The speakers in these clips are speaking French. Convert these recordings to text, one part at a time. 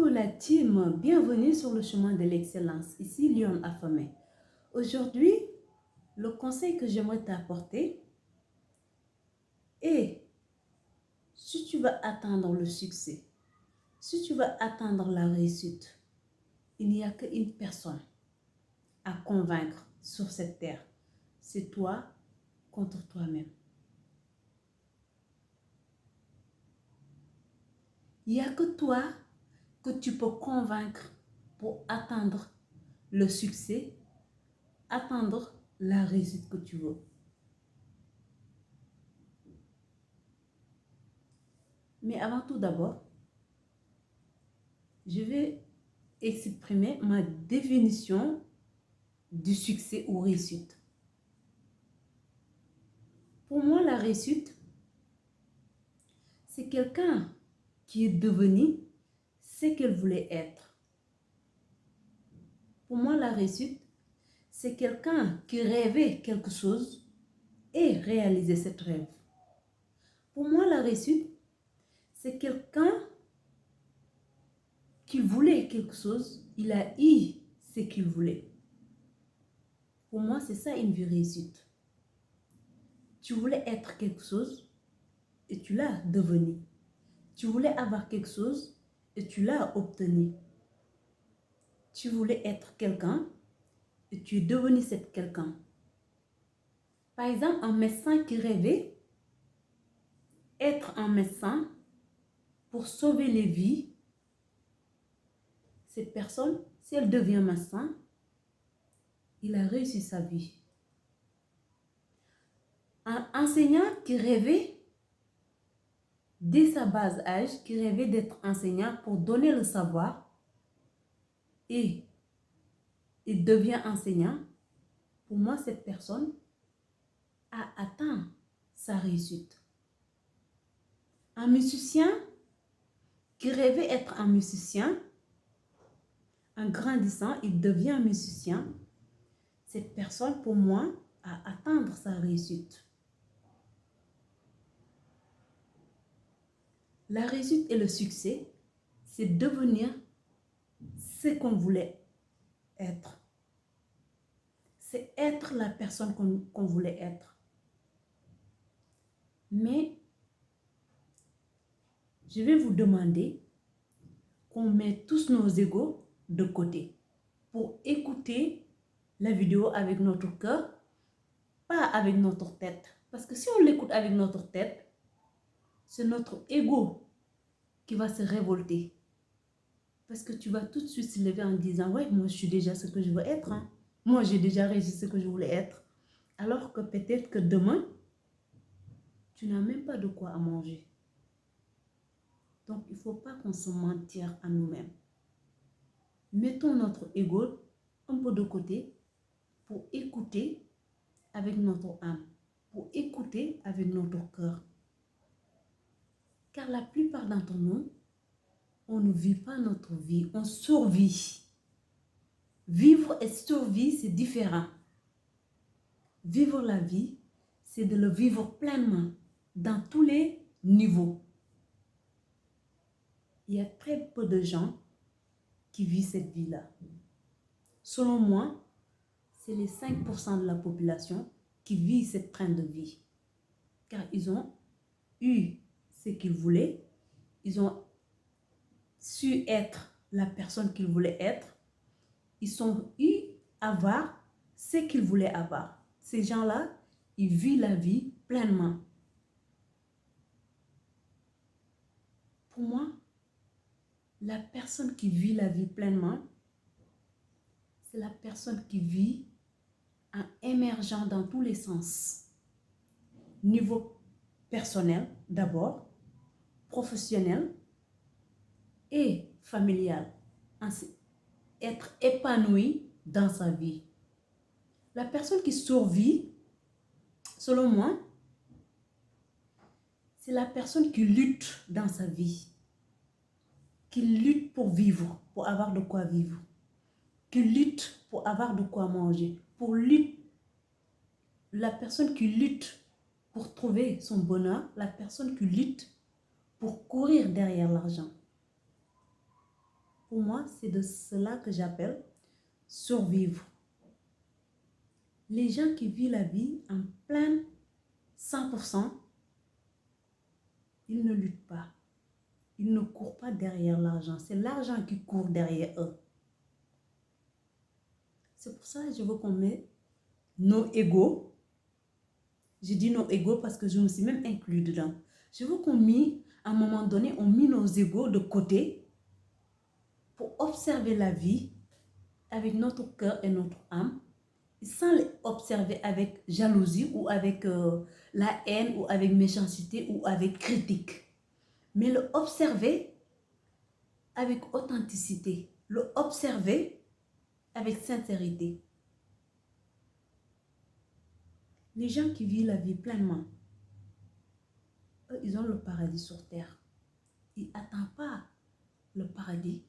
Coucou la team, bienvenue sur le chemin de l'excellence. Ici Lyon Affamé. Aujourd'hui, le conseil que j'aimerais t'apporter est, si tu veux atteindre le succès, si tu veux atteindre la réussite, il n'y a qu'une personne à convaincre sur cette terre. C'est toi contre toi-même. Il n'y a que toi que tu peux convaincre pour atteindre le succès, atteindre la réussite que tu veux. Mais avant tout d'abord, je vais exprimer ma définition du succès ou réussite. Pour moi, la réussite, c'est quelqu'un qui est devenu ce qu'elle voulait être. Pour moi, la réussite, c'est quelqu'un qui rêvait quelque chose et réalisait cette rêve. Pour moi, la réussite, c'est quelqu'un qui voulait quelque chose, il a eu ce qu'il voulait. Pour moi, c'est ça une vie réussite. Tu voulais être quelque chose et tu l'as devenu. Tu voulais avoir quelque chose et tu l'as obtenu. Tu voulais être quelqu'un et tu es devenu cet quelqu'un. Par exemple, un médecin qui rêvait être un médecin pour sauver les vies. Cette personne, si elle devient médecin, il a réussi sa vie. Un enseignant qui rêvait, dès sa bas âge, qui rêvait d'être enseignant pour donner le savoir et il devient enseignant, pour moi, cette personne a atteint sa réussite. Un musicien qui rêvait être un musicien, en grandissant, il devient musicien. Cette personne, pour moi, a atteint sa réussite. La réussite et le succès, c'est devenir ce qu'on voulait être. C'est être la personne qu'on voulait être. Mais je vais vous demander qu'on met tous nos égos de côté pour écouter la vidéo avec notre cœur, pas avec notre tête. Parce que si on l'écoute avec notre tête, c'est notre ego qui va se révolter. Parce que tu vas tout de suite se lever en disant, ouais, moi je suis déjà ce que je veux être. Hein. Moi j'ai déjà réussi ce que je voulais être. Alors que peut-être que demain, tu n'as même pas de quoi à manger. Donc il ne faut pas qu'on se mentir à nous-mêmes. Mettons notre ego un peu de côté pour écouter avec notre âme, pour écouter avec notre cœur. Car la plupart d'entre nous, on ne vit pas notre vie, on survit. Vivre et survivre, c'est différent. Vivre la vie, c'est de le vivre pleinement, dans tous les niveaux. Il y a très peu de gens qui vivent cette vie-là. Selon moi, c'est les 5% de la population qui vit cette train de vie. Car ils ont eu ce qu'ils voulaient, ils ont su être la personne qu'ils voulaient être, ils ont eu avoir ce qu'ils voulaient avoir. Ces gens-là, ils vivent la vie pleinement. Pour moi, la personne qui vit la vie pleinement, c'est la personne qui vit en émergeant dans tous les sens. Niveau personnel d'abord, professionnel et familial. Ainsi, être épanoui dans sa vie. La personne qui survit, selon moi, c'est la personne qui lutte dans sa vie, qui lutte pour vivre, pour avoir de quoi vivre, qui lutte pour avoir de quoi manger, pour lutte. La personne qui lutte pour trouver son bonheur, la personne qui lutte pour courir derrière l'argent. Pour moi, c'est de cela que j'appelle survivre. Les gens qui vivent la vie en plein 100%, ils ne luttent pas. Ils ne courent pas derrière l'argent. C'est l'argent qui court derrière eux. C'est pour ça que je veux qu'on mette nos égos. Je dis nos égos parce que je me suis même inclus dedans. Je veux qu'on mette, à un moment donné, on met nos égos de côté pour observer la vie avec notre cœur et notre âme, sans l'observer avec jalousie ou avec la haine ou avec méchanceté ou avec critique. Mais l'observer avec authenticité, l'observer avec sincérité. Les gens qui vivent la vie pleinement, eux, ils ont le paradis sur terre. Ils n'attendent pas le paradis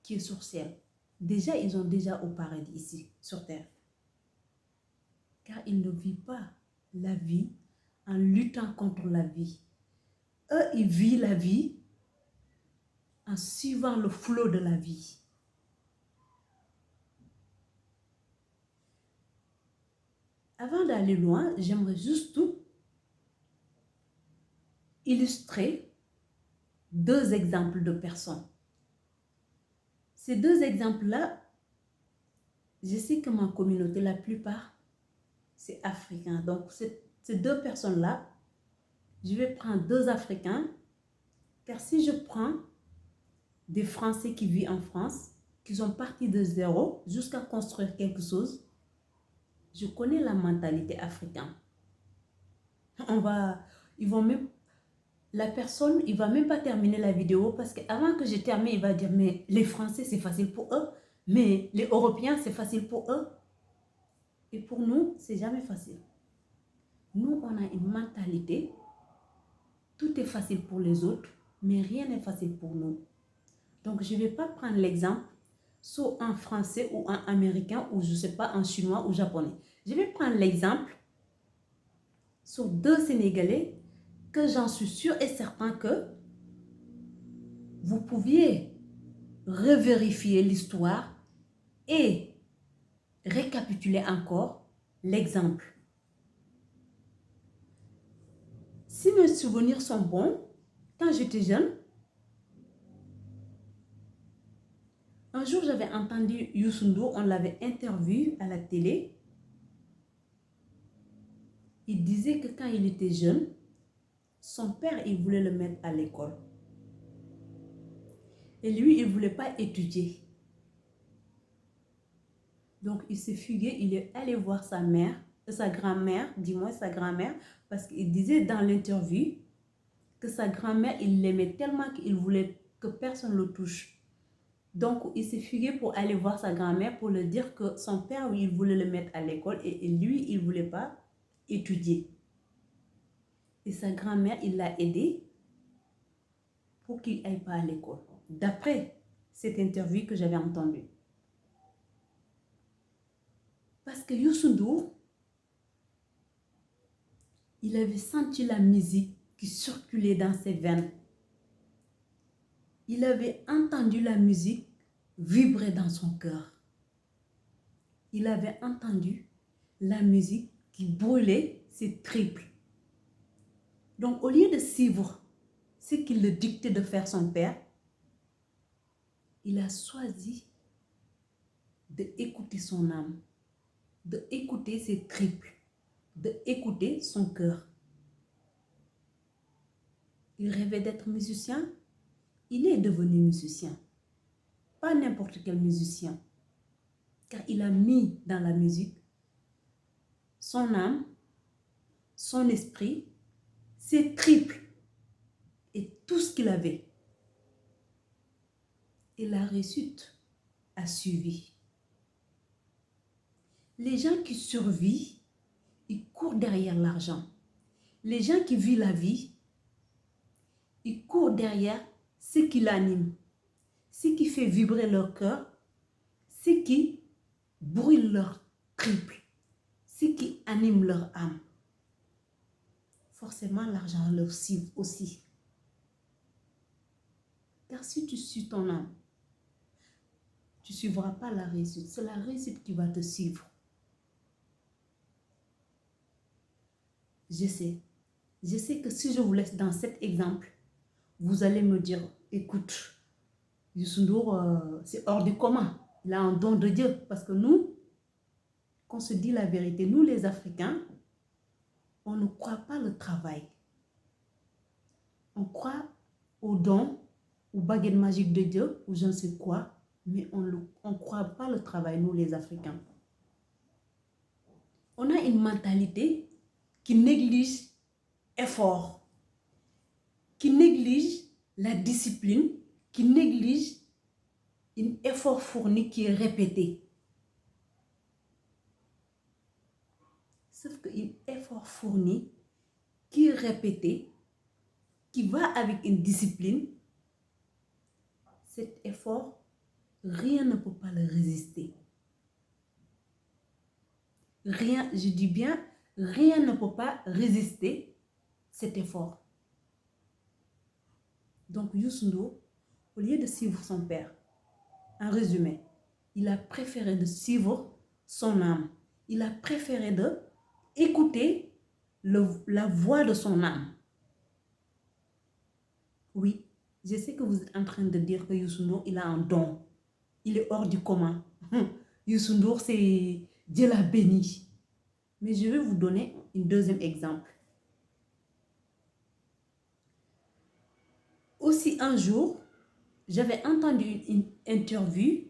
qui est sur ciel. Déjà, ils ont déjà au paradis ici, sur terre. Car ils ne vivent pas la vie en luttant contre la vie. Eux, ils vivent la vie en suivant le flot de la vie. Avant d'aller loin, j'aimerais juste illustrer 2 exemples de personnes. Ces 2 exemples-là, je sais que ma communauté, la plupart, c'est africain. Donc, ces 2 personnes-là, je vais prendre 2 Africains, car si je prends des Français qui vivent en France, qui sont partis de zéro jusqu'à construire quelque chose, je connais la mentalité africaine. Ils vont même, la personne, il va même pas terminer la vidéo parce qu'avant que je termine, il va dire, mais les Français, c'est facile pour eux, mais les Européens, c'est facile pour eux. Et pour nous, c'est jamais facile. Nous, on a une mentalité, tout est facile pour les autres, mais rien n'est facile pour nous. Donc, je ne vais pas prendre l'exemple, soit en français ou en américain, ou je ne sais pas, en chinois ou japonais. Je vais prendre l'exemple sur 2 Sénégalais que j'en suis sûre et certain que vous pouviez revérifier l'histoire et récapituler encore l'exemple. Si mes souvenirs sont bons, quand j'étais jeune, un jour j'avais entendu Youssou N'Dour, on l'avait interviewé à la télé. Il disait que quand il était jeune, son père, il voulait le mettre à l'école. Et lui, il ne voulait pas étudier. Donc, il s'est fugué, il est allé voir sa mère, sa grand-mère, dis-moi sa grand-mère, parce qu'il disait dans l'interview que sa grand-mère, il l'aimait tellement qu'il voulait que personne ne le touche. Donc, il s'est fugué pour aller voir sa grand-mère pour lui dire que son père, oui, il voulait le mettre à l'école et lui, il ne voulait pas étudier. Et sa grand-mère, il l'a aidé pour qu'il n'aille pas à l'école. D'après cette interview que j'avais entendue. Parce que Youssou N'Dour, il avait senti la musique qui circulait dans ses veines. Il avait entendu la musique vibrer dans son cœur. Il avait entendu la musique qui brûlait ses triples. Donc, au lieu de suivre ce qu'il le dictait de faire son père, il a choisi d'écouter son âme, d'écouter ses triples, d'écouter son cœur. Il rêvait d'être musicien, il est devenu musicien. Pas n'importe quel musicien, car il a mis dans la musique son âme, son esprit, ses triples et tout ce qu'il avait. Et la réussite a suivi. Les gens qui survivent, ils courent derrière l'argent. Les gens qui vivent la vie, ils courent derrière ce qui l'anime, ce qui fait vibrer leur cœur, ce qui brûle leur triple, ce qui anime leur âme. Forcément, l'argent leur suit aussi. Car si tu suis ton âme, tu ne suivras pas la réussite. C'est la réussite qui va te suivre. Je sais. Je sais que si je vous laisse dans cet exemple, vous allez me dire, écoute, Youssou N'Dour, c'est hors du commun. Il a un don de Dieu. Parce que nous, qu'on se dit la vérité, nous les Africains, on ne croit pas le travail. On croit au don, aux baguettes magiques de Dieu, ou je ne sais quoi, mais on ne croit pas le travail, nous les Africains. On a une mentalité qui néglige l'effort, qui néglige la discipline, qui néglige un effort fourni qui est répété. Sauf qu'un effort fourni qui est répété, qui va avec une discipline, cet effort, rien ne peut pas le résister. Rien, je dis bien, rien ne peut pas résister cet effort. Donc Youssou N'Dour, au lieu de suivre son père, en résumé, il a préféré de suivre son âme. Il a préféré de écouter la voix de son âme. Oui, je sais que vous êtes en train de dire que Youssou N'Dour, il a un don. Il est hors du commun. Youssou N'Dour, c'est Dieu l'a béni. Mais je vais vous donner un deuxième exemple. Aussi un jour, j'avais entendu une interview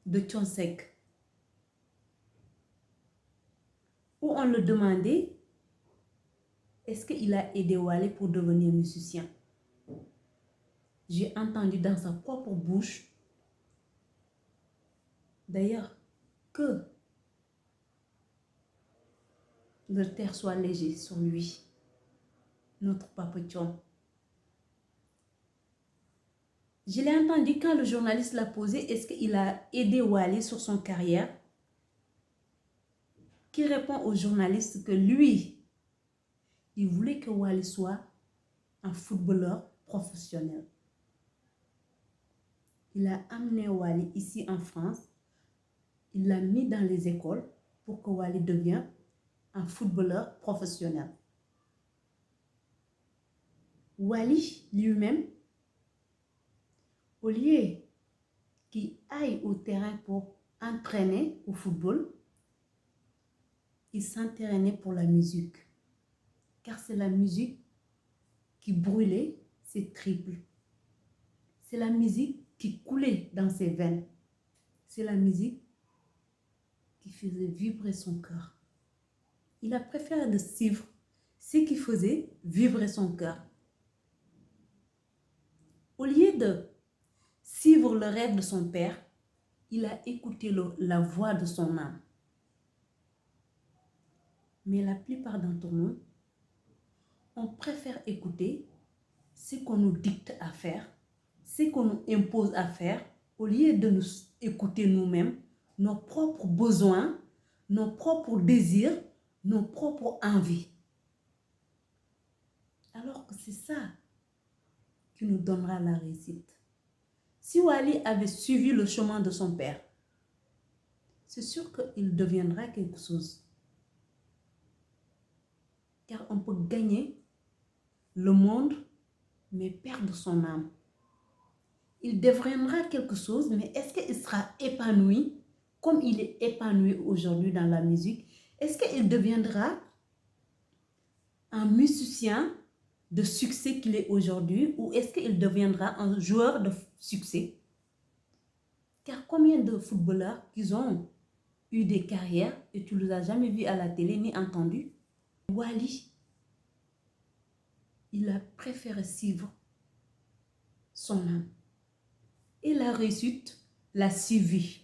de Thione Seck où on le demandait est-ce qu'il a aidé Wally pour devenir musicien. J'ai entendu dans sa propre bouche, d'ailleurs, que le terre soit léger sur lui, notre papa Thione. Je l'ai entendu quand le journaliste l'a posé, est-ce qu'il a aidé Wally sur son carrière? Qui répond au journaliste que lui, il voulait que Wally soit un footballeur professionnel. Il a amené Wally ici en France, il l'a mis dans les écoles pour que Wally devienne un footballeur professionnel. Wally lui-même, au lieu qu'il aille au terrain pour entraîner au football, il s'entraînait pour la musique. Car c'est la musique qui brûlait ses triples. C'est la musique qui coulait dans ses veines. C'est la musique qui faisait vibrer son cœur. Il a préféré de suivre ce qui faisait vibrer son cœur. Au lieu de suivre le rêve de son père, il a écouté la voix de son âme. Mais la plupart d'entre nous, on préfère écouter ce qu'on nous dicte à faire, ce qu'on nous impose à faire, au lieu de nous écouter nous-mêmes, nos propres besoins, nos propres désirs, nos propres envies. Alors que c'est ça qui nous donnera la réussite. Si Wally avait suivi le chemin de son père, c'est sûr qu'il deviendra quelque chose. Car on peut gagner le monde, mais perdre son âme. Il deviendra quelque chose, mais est-ce qu'il sera épanoui comme il est épanoui aujourd'hui dans la musique? Est-ce qu'il deviendra un musicien de succès qu'il est aujourd'hui ou est-ce qu'il deviendra un joueur de succès? Car combien de footballeurs qui ont eu des carrières et tu ne les as jamais vus à la télé ni entendus? Wally, il a préféré suivre son âme. Et la réussite l'a suivi.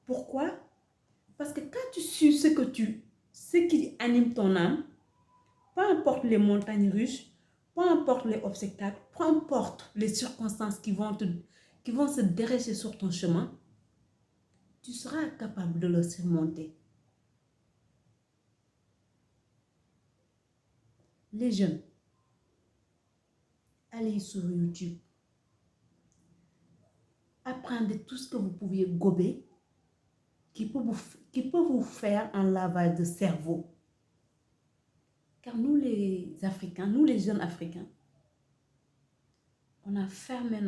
Pourquoi? Parce que quand tu suis ce qui anime ton âme, peu importe les montagnes russes, peu importe les obstacles, peu importe les circonstances qui vont se dresser sur ton chemin, tu seras capable de le surmonter. Les jeunes, allez sur YouTube. Apprendre tout ce que vous pouviez gober qui peut vous faire un lavage de cerveau. Car nous les Africains, nous les jeunes Africains, on a fermé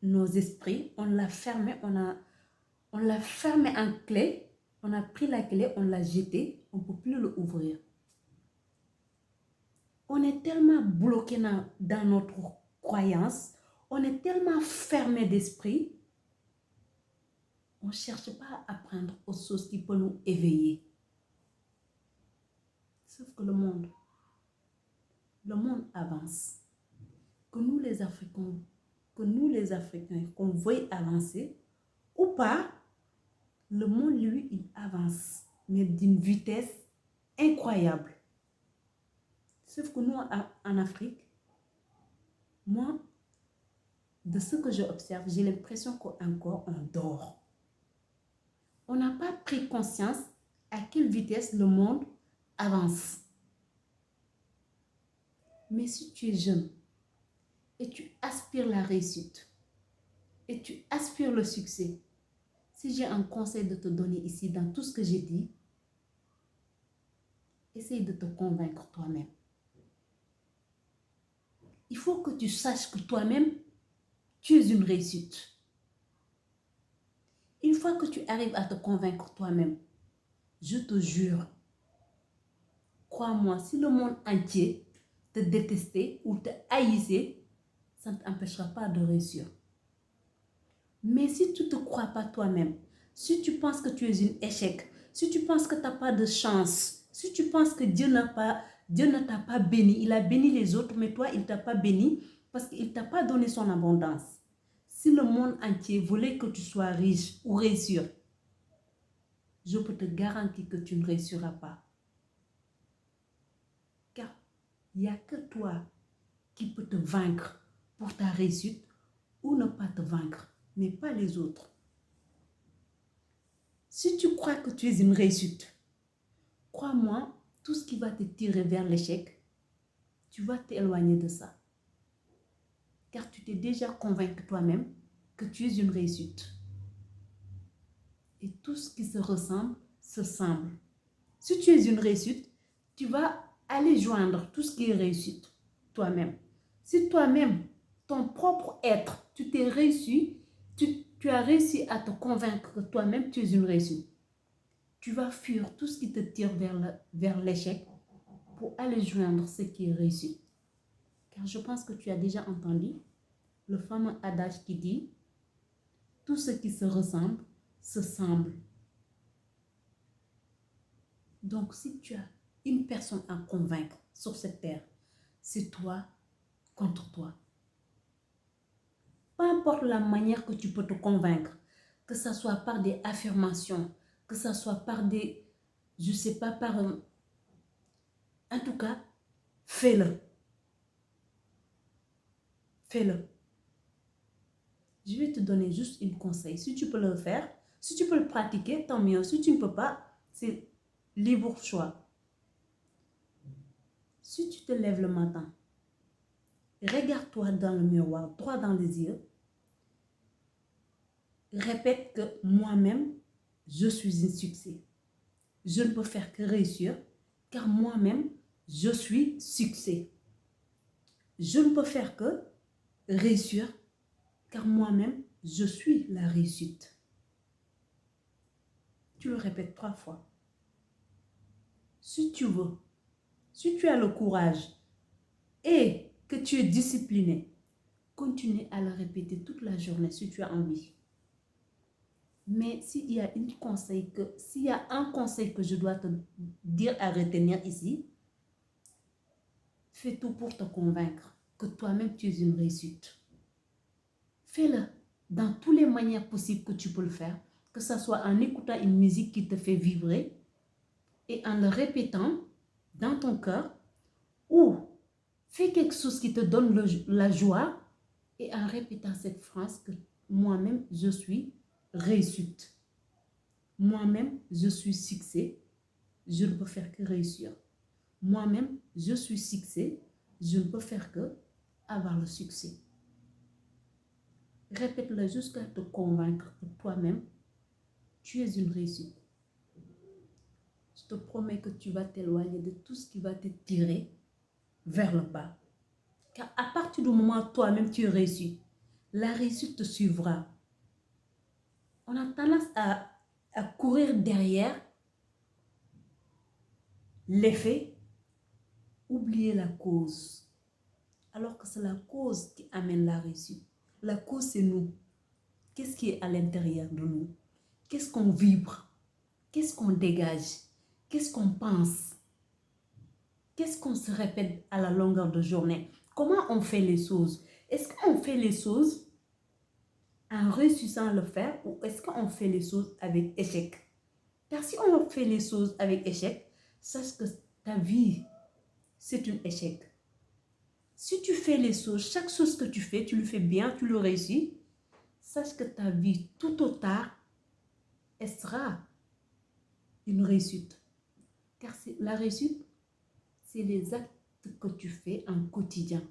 nos esprits, on l'a fermé en clé, on a pris la clé, on l'a jetée, on ne peut plus l'ouvrir. On est tellement bloqué dans notre croyance, on est tellement fermé d'esprit, on ne cherche pas à apprendre aux choses qui peuvent nous éveiller. Sauf que le monde avance. Que nous les Africains, qu'on veuille avancer ou pas, le monde, lui, il avance, mais d'une vitesse incroyable. Sauf que nous, en Afrique, moi, de ce que j'observe, j'ai l'impression qu'encore on dort. On n'a pas pris conscience à quelle vitesse le monde avance. Mais si tu es jeune et tu aspires la réussite et tu aspires le succès, si j'ai un conseil de te donner ici dans tout ce que j'ai dit, essaye de te convaincre toi-même. Il faut que tu saches que toi-même, tu es une réussite. Une fois que tu arrives à te convaincre toi-même, je te jure, crois-moi, si le monde entier te détestait ou te haïssait, ça ne t'empêchera pas de réussir. Mais si tu ne te crois pas toi-même, si tu penses que tu es un échec, si tu penses que tu n'as pas de chance, si tu penses que Dieu ne t'a pas béni, il a béni les autres, mais toi, il ne t'a pas béni parce qu'il ne t'a pas donné son abondance. Si le monde entier voulait que tu sois riche ou réussir, je peux te garantir que tu ne réussiras pas. Car il n'y a que toi qui peux te vaincre pour ta réussite ou ne pas te vaincre, mais pas les autres. Si tu crois que tu es une réussite, crois-moi, tout ce qui va te tirer vers l'échec, tu vas t'éloigner de ça. Car tu t'es déjà convaincu toi-même que tu es une réussite. Et tout ce qui se ressemble, se semble. Si tu es une réussite, tu vas aller joindre tout ce qui est réussite toi-même. Si toi-même, ton propre être, tu as réussi à te convaincre que toi-même tu es une réussite, tu vas fuir tout ce qui te tire vers l'échec pour aller joindre ce qui est réussite. Car je pense que tu as déjà entendu le fameux adage qui dit « Tout ce qui se ressemble, se semble ». Donc, si tu as une personne à convaincre sur cette terre, c'est toi contre toi. Peu importe la manière que tu peux te convaincre, que ce soit par des affirmations, que ce soit par des, je ne sais pas, en tout cas, fais-le. Fais-le. Je vais te donner juste un conseil. Si tu peux le faire, si tu peux le pratiquer, tant mieux. Si tu ne peux pas, c'est libre choix. Si tu te lèves le matin, regarde-toi dans le miroir, droit dans les yeux, répète que moi-même, je suis un succès. Je ne peux faire que réussir, car moi-même, je suis succès. Je ne peux faire que réussir, car moi-même, je suis la réussite. Tu le répètes 3 fois. Si tu veux, si tu as le courage et que tu es discipliné, continue à le répéter toute la journée si tu as envie. Mais s'il y a un conseil que je dois te dire à retenir ici, fais tout pour te convaincre que toi-même tu es une réussite. Fais-le dans toutes les manières possibles que tu peux le faire, que ce soit en écoutant une musique qui te fait vibrer et en le répétant dans ton cœur, ou fais quelque chose qui te donne la joie et en répétant cette phrase que moi-même je suis réussite. Moi-même je suis succès, je ne peux faire que réussir. Moi-même je suis succès, je ne peux faire que avoir le succès. Répète-le jusqu'à te convaincre que toi-même, tu es une réussite. Je te promets que tu vas t'éloigner de tout ce qui va te tirer vers le bas. Car à partir du moment où toi-même tu réussis, la réussite te suivra. On a tendance à courir derrière l'effet, oublier la cause. Alors que c'est la cause qui amène la réussite. La cause, c'est nous. Qu'est-ce qui est à l'intérieur de nous? Qu'est-ce qu'on vibre? Qu'est-ce qu'on dégage? Qu'est-ce qu'on pense? Qu'est-ce qu'on se répète à la longueur de journée? Comment on fait les choses? Est-ce qu'on fait les choses en réussissant à le faire ou est-ce qu'on fait les choses avec échec? Car si on fait les choses avec échec, sache que ta vie, c'est un échec. Si tu fais les choses, chaque chose que tu fais, tu le fais bien, tu le réussis, sache que ta vie, tout ou tard, elle sera une réussite. Car la réussite, c'est les actes que tu fais en quotidien.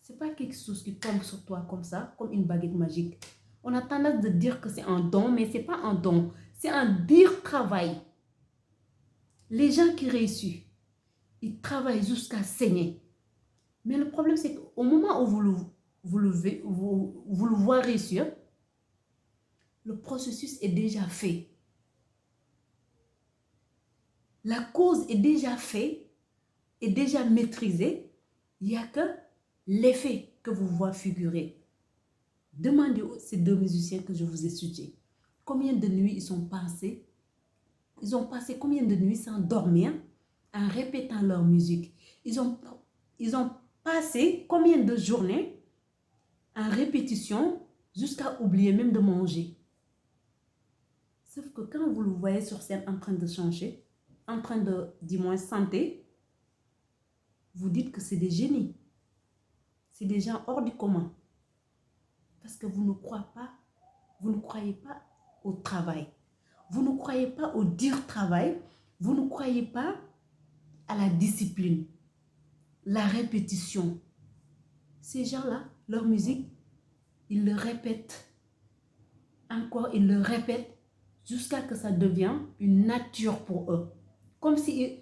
Ce n'est pas quelque chose qui tombe sur toi comme ça, comme une baguette magique. On a tendance de dire que c'est un don, mais ce n'est pas un don. C'est un dur travail. Les gens qui réussissent, ils travaillent jusqu'à saigner. Mais le problème, c'est qu'au moment où vous le voyez réussir, le processus est déjà fait. La cause est déjà faite, est déjà maîtrisée. Il n'y a que l'effet que vous voyez figurer. Demandez ces deux musiciens que je vous ai cités. Combien de nuits ils ont passé? Ils ont passé combien de nuits sans dormir en répétant leur musique? Ils ont passé combien de journées en répétition jusqu'à oublier même de manger? Sauf que quand vous le voyez sur scène en train de changer, en train de, du moins, chanter, vous dites que c'est des génies. C'est des gens hors du commun. Parce que vous ne croyez pas au travail. Vous ne croyez pas au dur travail. Vous ne croyez pas à la discipline, la répétition. Ces gens-là, leur musique, ils le répètent. Encore, ils le répètent jusqu'à ce que ça devienne une nature pour eux. Comme si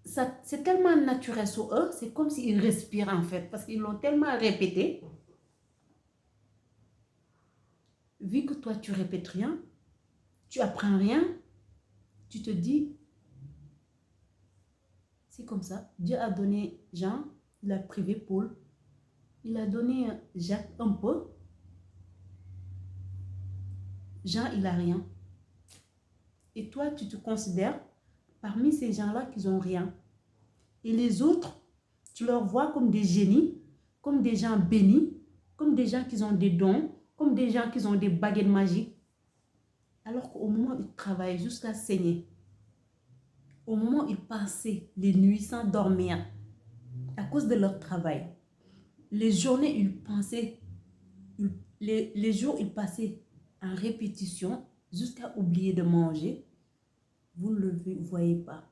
c'est tellement naturel sur eux, c'est comme s'ils respirent en fait. Parce qu'ils l'ont tellement répété. Vu que toi, tu répètes rien, tu apprends rien, tu te dis, c'est comme ça. Dieu a donné Jean, il a privé Paul, il a donné Jacques un peu. Jean, il n'a rien. Et toi, tu te considères parmi ces gens-là qui n'ont rien. Et les autres, tu leur vois comme des génies, comme des gens bénis, comme des gens qui ont des dons, comme des gens qui ont des baguettes magiques. Alors qu'au moment où ils travaillent jusqu'à saigner, au moment où ils passaient les nuits sans dormir, à cause de leur travail, les journées, ils pensaient, les jours, ils passaient en répétition jusqu'à oublier de manger, vous ne le voyez pas.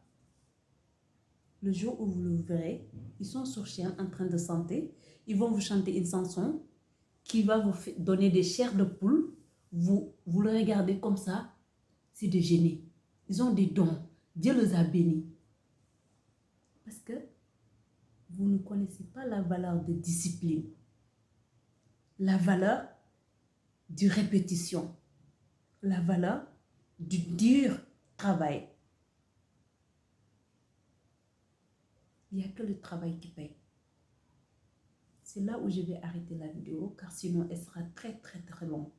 Le jour où vous le verrez, ils sont sur scène en train de chanter, ils vont vous chanter une chanson qui va vous donner des chairs de poule, vous le regardez comme ça, c'est des génies. Ils ont des dons, Dieu les a bénis. Parce que vous ne connaissez pas la valeur de discipline, la valeur de répétition, la valeur du dur travail. Il n'y a que le travail qui paye. C'est là où je vais arrêter la vidéo, car sinon elle sera très longue.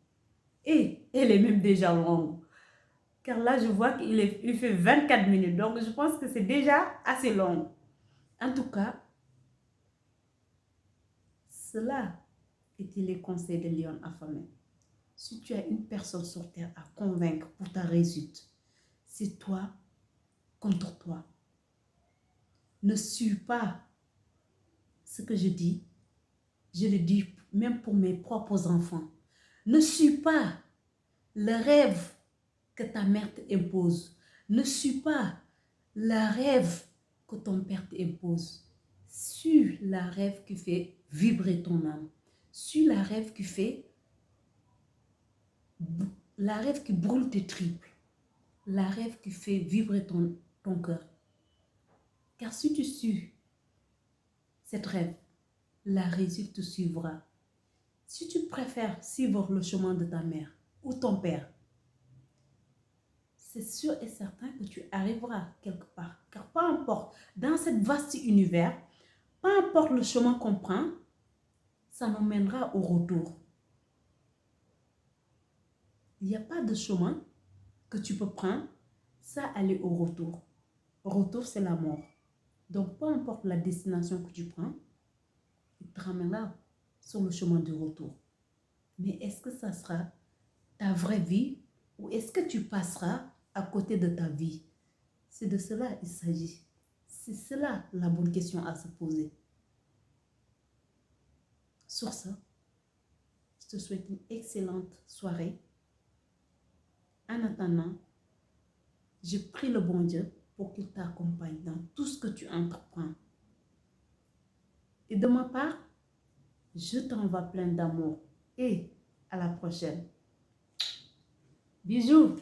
Et elle est même déjà longue. Car là, je vois qu'il fait 24 minutes. Donc, je pense que c'est déjà assez long. En tout cas, cela était les conseils de Lion affamé. Si tu as une personne sur terre à convaincre pour ta réussite, c'est toi contre toi. Ne suis pas ce que je dis. Je le dis même pour mes propres enfants. Ne suis pas le rêve que ta mère t'impose. Ne suis pas le rêve que ton père t'impose. Suis la rêve qui fait vibrer ton âme. Suis la rêve qui fait la rêve qui brûle tes tripes, la rêve qui fait vibrer ton cœur. Car si tu suis cette rêve, la réussite te suivra. Si tu préfères suivre le chemin de ta mère ou ton père, c'est sûr et certain que tu arriveras quelque part. Car peu importe, dans cet vaste univers, peu importe le chemin qu'on prend, ça nous mènera au retour. Il n'y a pas de chemin que tu peux prendre sans aller au retour. Retour, c'est la mort. Donc, peu importe la destination que tu prends, il te ramènera sur le chemin du retour. Mais est-ce que ça sera ta vraie vie ou est-ce que tu passeras à côté de ta vie? C'est de cela il s'agit. C'est cela la bonne question à se poser. Sur ça, je te souhaite une excellente soirée. En attendant, je prie le bon Dieu pour qu'il t'accompagne dans tout ce que tu entreprends. Et de ma part, je t'envoie plein d'amour et à la prochaine. Bisous!